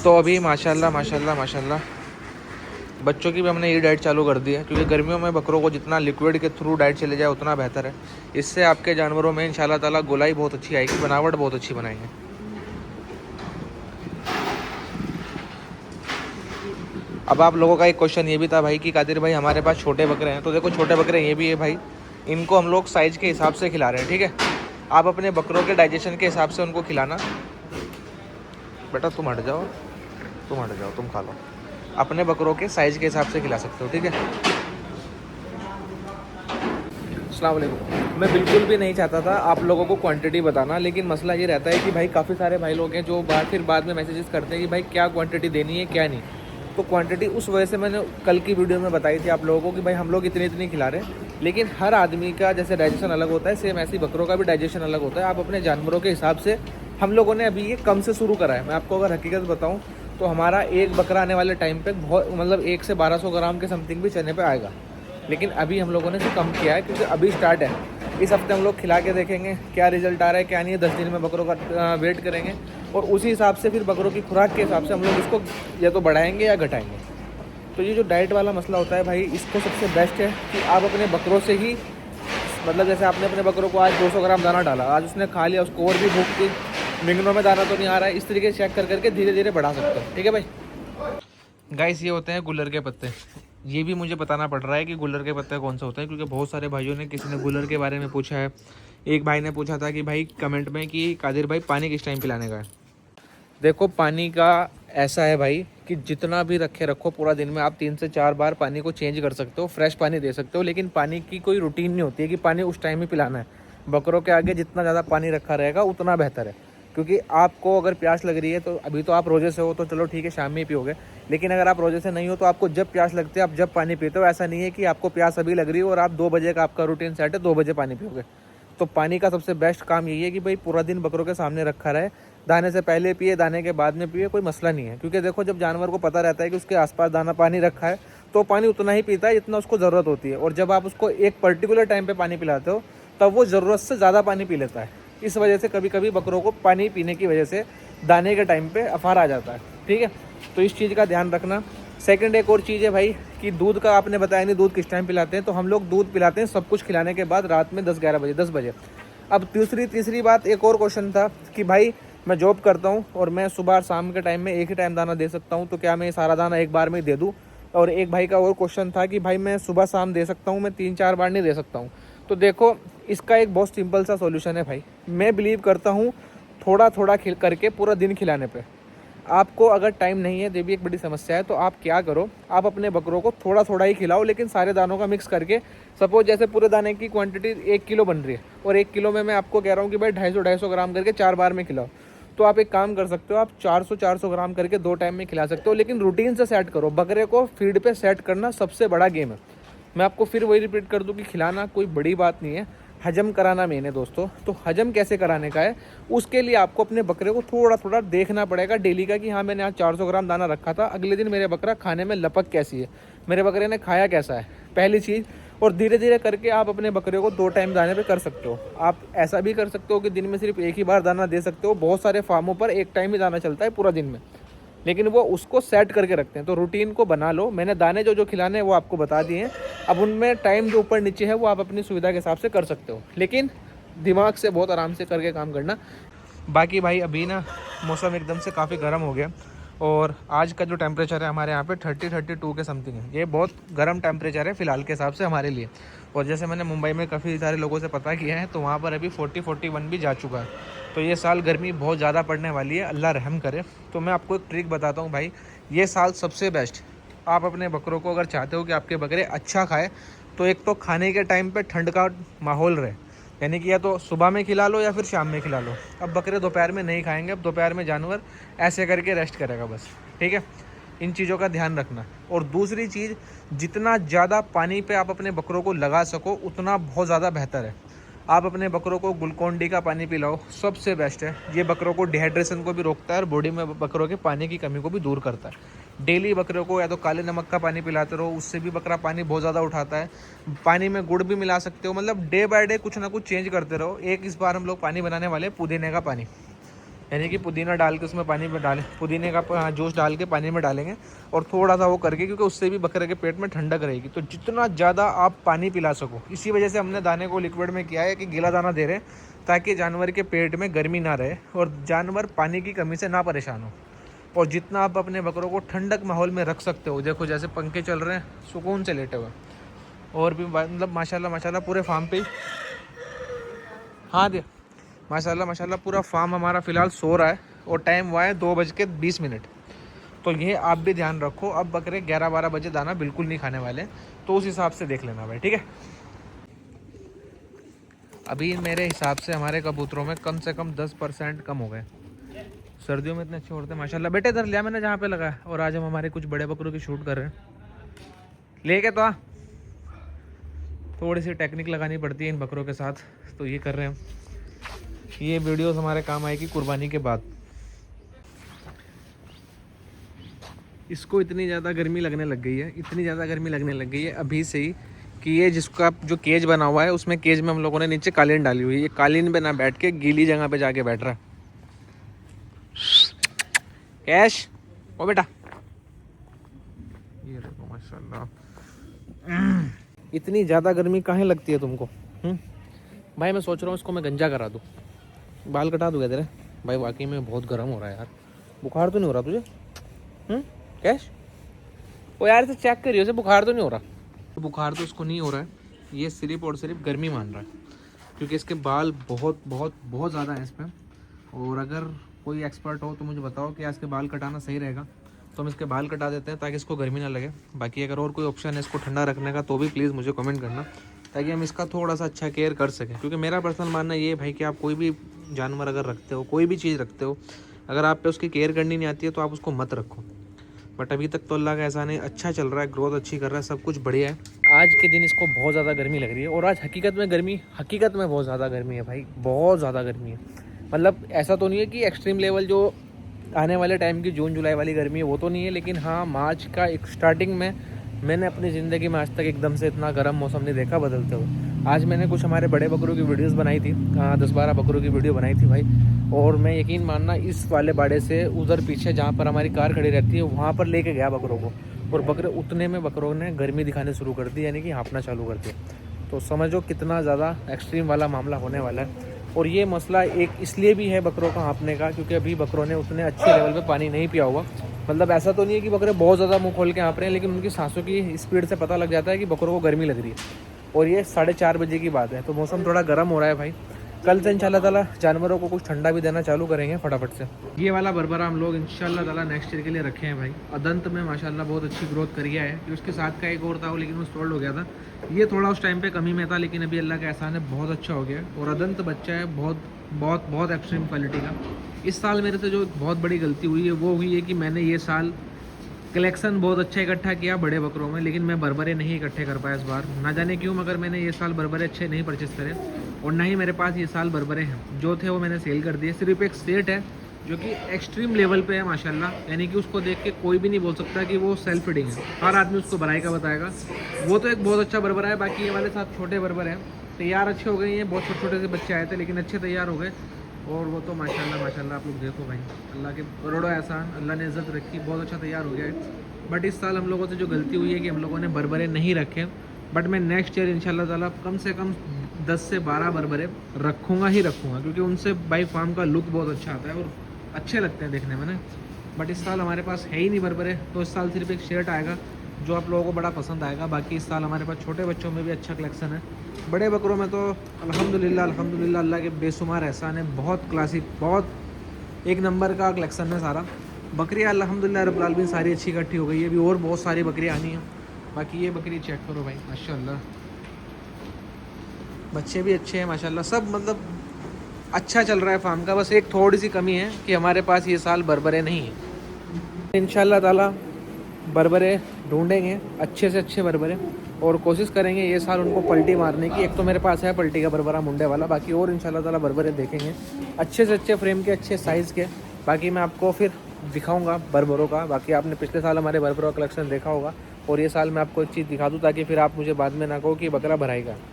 तो अभी माशाल्लाह माशाल्लाह माशाल्लाह बच्चों की भी हमने ये डाइट चालू कर दी है, क्योंकि गर्मियों में बकरों को जितना लिक्विड के थ्रू डाइट चले जाए उतना बेहतर है। इससे आपके जानवरों में इंशाल्लाह ताला गोलाई बहुत अच्छी आएगी, बनावट बहुत अच्छी बनाएंगे। अब आप लोगों का एक क्वेश्चन ये भी था भाई कि कादिर भाई हमारे पास छोटे बकरे हैं, तो देखो छोटे बकरे ये भी है भाई, इनको हम लोग साइज़ के हिसाब से खिला रहे हैं, ठीक है। आप अपने बकरों के डाइजेशन के हिसाब से उनको खिलाना। बेटा तुम हट जाओ, तुम खा लो। अपने बकरों के साइज़ के हिसाब से खिला सकते हो, ठीक है। अस्सलाम वालेकुम। मैं बिल्कुल भी नहीं चाहता था आप लोगों को क्वांटिटी बताना, लेकिन मसला ये रहता है कि भाई काफ़ी सारे भाई लोग हैं जो बाद में मैसेजेस करते हैं कि भाई क्या क्वांटिटी देनी है क्या नहीं। तो क्वांटिटी उस वजह से मैंने कल की वीडियो में बताई थी आप लोगों को कि भाई हम लोग इतनी इतनी खिला रहे हैं, लेकिन हर आदमी का जैसे डाइजेशन अलग होता है, सेम ऐसी बकरों का भी डाइजेशन अलग होता है। आप अपने जानवरों के हिसाब से, हम लोगों ने अभी ये कम से शुरू करा है। मैं आपको अगर हकीकत बताऊँ तो हमारा एक बकरा आने वाले टाइम पे बहुत मतलब 1 से 1200 ग्राम के समथिंग भी चने पे आएगा, लेकिन अभी हम लोगों ने इसे कम किया है क्योंकि अभी स्टार्ट है। इस हफ्ते हम लोग खिला के देखेंगे क्या रिजल्ट आ रहा है क्या नहीं है। 10 दिन में बकरों का वेट करेंगे और उसी हिसाब से फिर बकरों की खुराक के हिसाब से हम लोग इसको या तो बढ़ाएंगे या घटाएंगे। तो ये जो डाइट वाला मसला होता है भाई, इसको सबसे बेस्ट है कि आप अपने बकरों से ही, मतलब जैसे आपने अपने बकरों को आज 200 ग्राम दाना डाला, आज उसने खा लिया, उसको और भी भूख थी, मिंगनों में दाना तो नहीं आ रहा है, इस तरीके से चेक कर करके धीरे धीरे बढ़ा सकते हो, ठीक है भाई। गाइस ये होते हैं गुलर के पत्ते। ये भी मुझे बताना पड़ रहा है कि गुलर के पत्ते कौन से होते हैं, क्योंकि बहुत सारे भाइयों ने, किसी ने गुलर के बारे में पूछा है। एक भाई ने पूछा था कि भाई कमेंट में कि कादिर भाई पानी किस टाइम पिलाने का है। देखो पानी का ऐसा है भाई कि जितना भी रखे रखो, पूरा दिन में आप 3 से 4 बार पानी को चेंज कर सकते हो, फ्रेश पानी दे सकते हो, लेकिन पानी की कोई रूटीन नहीं होती है कि पानी उस टाइम ही पिलाना है। बकरों के आगे जितना ज़्यादा पानी रखा रहेगा उतना बेहतर है, क्योंकि आपको अगर प्यास लग रही है तो अभी तो आप रोजे से हो तो चलो ठीक है शाम में ही पियोगे, लेकिन अगर आप रोजे से नहीं हो तो आपको जब प्यास लगती है आप जब पानी पीते हो। ऐसा नहीं है कि आपको प्यास अभी लग रही है और आप 2 बजे का आपका रूटीन सेट है, 2 बजे पानी पियोगे। तो पानी का सबसे बेस्ट काम यही है कि भाई पूरा दिन बकरों के सामने रखा रहे, दाने से पहले पिए, दाने के बाद में पिए, कोई मसला नहीं है। क्योंकि देखो जब जानवर को पता रहता है कि उसके आसपास दाना पानी रखा है तो पानी उतना ही पीता है जितना उसको ज़रूरत होती है, और जब आप उसको एक पर्टिकुलर टाइम पे पानी पिलाते हो तब वो ज़रूरत से ज़्यादा पानी पी लेता है। इस वजह से कभी कभी बकरों को पानी पीने की वजह से दाने के टाइम पे अफार आ जाता है, ठीक है। तो इस चीज़ का ध्यान रखना। सेकंड एक और चीज़ है भाई कि दूध का आपने बताया नहीं, दूध किस टाइम पिलाते हैं। तो हम लोग दूध पिलाते हैं सब कुछ खिलाने के बाद रात में 10-11 बजे, 10 बजे। अब तीसरी बात, एक और क्वेश्चन था कि भाई मैं जॉब करता हूँ और मैं सुबह और शाम के टाइम में एक ही टाइम दाना दे सकता हूँ, तो क्या मैं सारा दाना एक बार में ही दे दूँ। और एक भाई का और क्वेश्चन था कि भाई मैं सुबह शाम दे सकता हूँ, मैं 3-4 बार नहीं दे सकता हूँ। तो देखो इसका एक बहुत सिंपल सा सॉल्यूशन है भाई। मैं बिलीव करता हूँ थोड़ा थोड़ा खिल करके पूरा दिन खिलाने पे। आपको अगर टाइम नहीं है, ये भी एक बड़ी समस्या है, तो आप क्या करो, आप अपने बकरों को थोड़ा थोड़ा ही खिलाओ, लेकिन सारे दानों का मिक्स करके। सपोज जैसे पूरे दाने की क्वांटिटी 1 किलो बन रही है और 1 किलो में मैं आपको कह रहा हूँ कि भाई 250 ग्राम करके 4 बार में खिलाओ, तो आप एक काम कर सकते हो, आप 400 ग्राम करके 2 टाइम में खिला सकते हो, लेकिन रूटीन से सेट करो। बकरे को फीड पे सेट करना सबसे बड़ा गेम है। मैं आपको फिर वही रिपीट कर दूं कि खिलाना कोई बड़ी बात नहीं है, हजम कराना मेन है दोस्तों। तो हजम कैसे कराने का है, उसके लिए आपको अपने बकरे को थोड़ा थोड़ा देखना पड़ेगा डेली का कि हाँ मैंने आज 400 ग्राम दाना रखा था, अगले दिन मेरे बकरा खाने में लपक कैसी है, मेरे बकरे ने खाया कैसा है, पहली चीज़। और धीरे धीरे करके आप अपने बकरे को 2 टाइम दाने पे कर सकते हो। आप ऐसा भी कर सकते हो कि दिन में सिर्फ एक ही बार दाना दे सकते हो। बहुत सारे फार्मों पर एक टाइम ही दाना चलता है पूरा दिन में, लेकिन वो उसको सेट करके रखते हैं। तो रूटीन को बना लो। मैंने दाने जो जो खिलाने हैं वो आपको बता दिए हैं। अब उनमें टाइम जो ऊपर नीचे है वो आप अपनी सुविधा के हिसाब से कर सकते हो, लेकिन दिमाग से बहुत आराम से करके काम करना। बाकी भाई अभी ना मौसम एकदम से काफ़ी गर्म हो गया और आज का जो टेम्परेचर है हमारे यहाँ पे 30-32 के समथिंग है। ये बहुत गर्म टेम्परेचर है फ़िलहाल के हिसाब से हमारे लिए। और जैसे मैंने मुंबई में काफ़ी सारे लोगों से पता किया है तो वहाँ पर अभी 40-41 भी जा चुका है। तो ये साल गर्मी बहुत ज़्यादा पड़ने वाली है, अल्लाह रहम करे। तो मैं आपको एक ट्रिक बताता हूँ भाई, ये साल सबसे बेस्ट। आप अपने बकरों को अगर चाहते हो कि आपके बकरे अच्छा खाए, तो एक तो खाने के टाइम पे ठंड का माहौल रहे, यानी कि या तो सुबह में खिला लो या फिर शाम में खिला लो। अब बकरे दोपहर में नहीं खाएंगे, अब दोपहर में जानवर ऐसे करके रेस्ट करेगा बस, ठीक है। इन चीज़ों का ध्यान रखना। और दूसरी चीज़, जितना ज़्यादा पानी पे आप अपने बकरों को लगा सको उतना बहुत ज़्यादा बेहतर है। आप अपने बकरों को ग्लूकोन डी का पानी पिलाओ, सबसे बेस्ट है। ये बकरों को डिहाइड्रेशन को भी रोकता है और बॉडी में बकरों के पानी की कमी को भी दूर करता है। डेली बकरों को या तो काले नमक का पानी पिलाते रहो, उससे भी बकरा पानी बहुत ज़्यादा उठाता है। पानी में गुड़ भी मिला सकते हो, मतलब डे बाय डे कुछ ना कुछ चेंज करते रहो। इस बार हम लोग पानी बनाने वाले हैं पुदीने का पानी। यानी कि पुदीना डाल के उसमें पानी में डालें, पुदीने का जूस डाल के पानी में डालेंगे और थोड़ा सा वो करके, क्योंकि उससे भी बकरे के पेट में ठंडक रहेगी। तो जितना ज़्यादा आप पानी पिला सको, इसी वजह से हमने दाने को लिक्विड में किया है कि गीला दाना दे रहे हैं, ताकि जानवर के पेट में गर्मी ना रहे और जानवर पानी की कमी से ना परेशान हो। और जितना आप अपने बकरों को ठंडक माहौल में रख सकते हो, देखो जैसे पंखे चल रहे हैं सुकून से लेटे हुए, और भी मतलब माशाल्लाह पूरे फार्म पे हाँ दे माशाल्लाह पूरा फार्म हमारा फ़िलहाल सो रहा है और टाइम हुआ है 2:20। तो ये आप भी ध्यान रखो, अब बकरे 11-12 बजे दाना बिल्कुल नहीं खाने वाले, तो उस हिसाब से देख लेना भाई, ठीक है। अभी मेरे हिसाब से हमारे कबूतरों में कम से कम 10% कम हो गए। सर्दियों में इतने अच्छे उड़ते हैं माशाल्लाह। बेटे इधर लिया मैंने जहाँ पे लगाया, और आज हम हमारे कुछ बड़े बकरों की शूट कर रहे हैं। लेके तो थोड़ी सी टेक्निक लगानी पड़ती है इन बकरों के साथ, तो ये कर रहे हैं। ये वीडियोस हमारे काम आएगी कुर्बानी के बाद। इसको इतनी ज़्यादा गर्मी लगने लग गई है, इतनी ज़्यादा गर्मी लगने लग गई है अभी से ही, कि ये जिसका जो केज बना हुआ है उसमें केज में हम लोगों ने नीचे कालीन डाली हुई है। ये कालीन पे ना बैठ के गीली जगह पे जाके बैठ रहा है। कैश ओ बेटा, ये देखो माशाल्लाह। इतनी ज़्यादा गर्मी काहे लगती है तुमको? भाई मैं सोच रहा हूँ इसको मैं गंजा करा दूँ, बाल कटा दूँगा तेरे। भाई वाकई में बहुत गर्म हो रहा है यार। बुखार तो नहीं हो रहा तुझे? कैश वो यार से चेक करियो, उसे बुखार तो नहीं हो रहा? बुखार तो उसको नहीं हो रहा है, ये सिर्फ और सिर्फ गर्मी मान रहा है, क्योंकि इसके बाल बहुत बहुत बहुत ज़्यादा हैं इस पर। और अगर कोई एक्सपर्ट हो तो मुझे बताओ कि इसके बाल कटाना सही रहेगा, तो हम इसके बाल कटा देते हैं ताकि इसको गर्मी ना लगे। बाकी अगर और कोई ऑप्शन है इसको ठंडा रखने का तो भी प्लीज़ मुझे कमेंट करना, ताकि हम इसका थोड़ा सा अच्छा केयर कर सकें। क्योंकि मेरा पर्सनल मानना ये है भाई कि आप कोई भी जानवर अगर रखते हो, कोई भी चीज़ रखते हो, अगर आप पे उसकी केयर करनी नहीं आती है तो आप उसको मत रखो। बट अभी तक तो अल्लाह का एहसान है, अच्छा चल रहा है, ग्रोथ अच्छी कर रहा है, सब कुछ बढ़िया है। आज के दिन इसको बहुत ज़्यादा गर्मी लग रही है, और आज हकीकत में बहुत ज़्यादा गर्मी है भाई, बहुत ज़्यादा गर्मी है। मतलब ऐसा तो नहीं है कि एक्सट्रीम लेवल जो आने वाले टाइम की जून जुलाई वाली गर्मी है वो तो नहीं है, लेकिन हाँ मार्च का एक स्टार्टिंग में मैंने अपनी ज़िंदगी में आज तक एकदम से इतना गर्म मौसम नहीं देखा बदलते हुए। आज मैंने कुछ हमारे बड़े बकरों की वीडियोस बनाई थी, 10-12 बकरों की वीडियो बनाई थी भाई, और मैं यकीन मानना इस वाले बाड़े से उधर पीछे जहाँ पर हमारी कार खड़ी रहती है वहाँ पर लेके गया बकरों को, और बकरे उतने में बकरों ने गर्मी दिखाने शुरू कर दी, यानी कि हाँफना चालू कर दिया। तो समझो कितना ज़्यादा एक्सट्रीम वाला मामला होने वाला है। और ये मसला एक इसलिए भी है बकरों का हाँफने का, क्योंकि अभी बकरों ने उतने अच्छे लेवल पे पानी नहीं पिया हुआ। मतलब ऐसा तो नहीं है कि बकरे बहुत ज़्यादा मुंह खोल के हाँफ रहे हैं, लेकिन उनकी सांसों की स्पीड से पता लग जाता है कि बकरों को गर्मी लग रही है। और ये 4:30 बजे की बात है, तो मौसम थोड़ा गर्म हो रहा है भाई। कल से इंशाल्लाह ताला जानवरों को कुछ ठंडा भी देना चालू करेंगे फटाफट से। ये वाला बरबरा हम लोग इंशाल्लाह ताला नेक्स्ट ईयर के लिए रखे हैं भाई। अदंत में माशाल्लाह बहुत अच्छी ग्रोथ करी है। उसके साथ का एक और था लेकिन वो सोल्ड हो गया था। ये थोड़ा उस टाइम पे कमी में था, लेकिन अभी अल्लाह का एहसान है बहुत अच्छा हो गया है। और अदंत बच्चा है, बहुत बहुत बहुत एक्सट्रीम क्वालिटी का। इस साल मेरे से जो बहुत बड़ी गलती हुई है वो हुई है कि मैंने ये साल कलेक्शन बहुत अच्छा इकट्ठा किया बड़े बकरों में, लेकिन मैं बरबरे नहीं इकट्ठे कर पाया इस बार। ना जाने क्यों, मगर मैंने ये साल बरबरे अच्छे नहीं परचेस करे, और ना ही मेरे पास ये साल बरबरे हैं। जो थे वो मैंने सेल कर दिए। सिर्फ एक सेट है जो कि एक्सट्रीम लेवल पे है माशाल्लाह, यानी कि उसको देख के कोई भी नहीं बोल सकता कि वो सेल्फ फीडिंग है, हर आदमी उसको बराई का बताएगा। वो तो एक बहुत अच्छा बरबरा है। बाकी ये वाले साथ छोटे बरबर हैं, तैयार अच्छे हो गए हैं। बहुत छोटे छोटे से बच्चे आए थे लेकिन अच्छे तैयार हो गए। और वो तो माशाल्लाह माशाल्लाह आप लोग देखो भाई, अल्लाह के करोड़ों एहसान, अल्लाह ने इज़्ज़त रखी, बहुत अच्छा तैयार हो गया है। बट इस साल हम लोगों से जो गलती हुई है कि हम लोगों ने बरबरे नहीं रखे। बट मैं नेक्स्ट ईयर इंशाल्लाह ताला कम से कम 10 से 12 बरबरे रखूँगा ही रखूँगा, क्योंकि उनसे बाई फार्म का लुक बहुत अच्छा आता है और अच्छे लगते हैं देखने में ना। बट इस साल हमारे पास है ही नहीं बरबरे, तो इस साल सिर्फ एक शर्ट आएगा जो आप लोगों को बड़ा पसंद आएगा। बाकी इस साल हमारे पास छोटे बच्चों में भी अच्छा कलेक्शन है। बड़े बकरों में तो अल्हम्दुलिल्लाह अल्हम्दुलिल्लाह अल्लाह के बेशुमार एहसान है, बहुत क्लासिक, बहुत एक नंबर का कलेक्शन है सारा। बकरियाँ अल्हम्दुलिल्लाह रब्बिल आलमीन सारी अच्छी इकट्ठी हो गई है। अभी और बहुत सारी बकरियाँ आनी हैं। बाकी ये बकरी चेक करो भाई माशाल्लाह, बच्चे भी अच्छे हैं माशाल्लाह, सब मतलब अच्छा चल रहा है फार्म का। बस एक थोड़ी सी कमी है कि हमारे पास ये साल बरबरे नहीं है। इंशाल्लाह ताला बरबरे ढूंढेंगे, अच्छे से अच्छे बरबरे, और कोशिश करेंगे ये साल उनको पलटी मारने की। एक तो मेरे पास है पलटी का बरबरा मुंडे वाला, बाकी और इंशाल्लाह ताला बरबरे देखेंगे अच्छे से अच्छे फ्रेम के, अच्छे साइज़ के। बाकी मैं आपको फिर दिखाऊंगा बरबरों का। बाकी आपने पिछले साल हमारे बरबरों का कलेक्शन देखा होगा, और ये साल मैं आपको एक चीज़ दिखा दूँ ताकि फिर आप मुझे बाद में ना कहो कि बकरा भराएगा।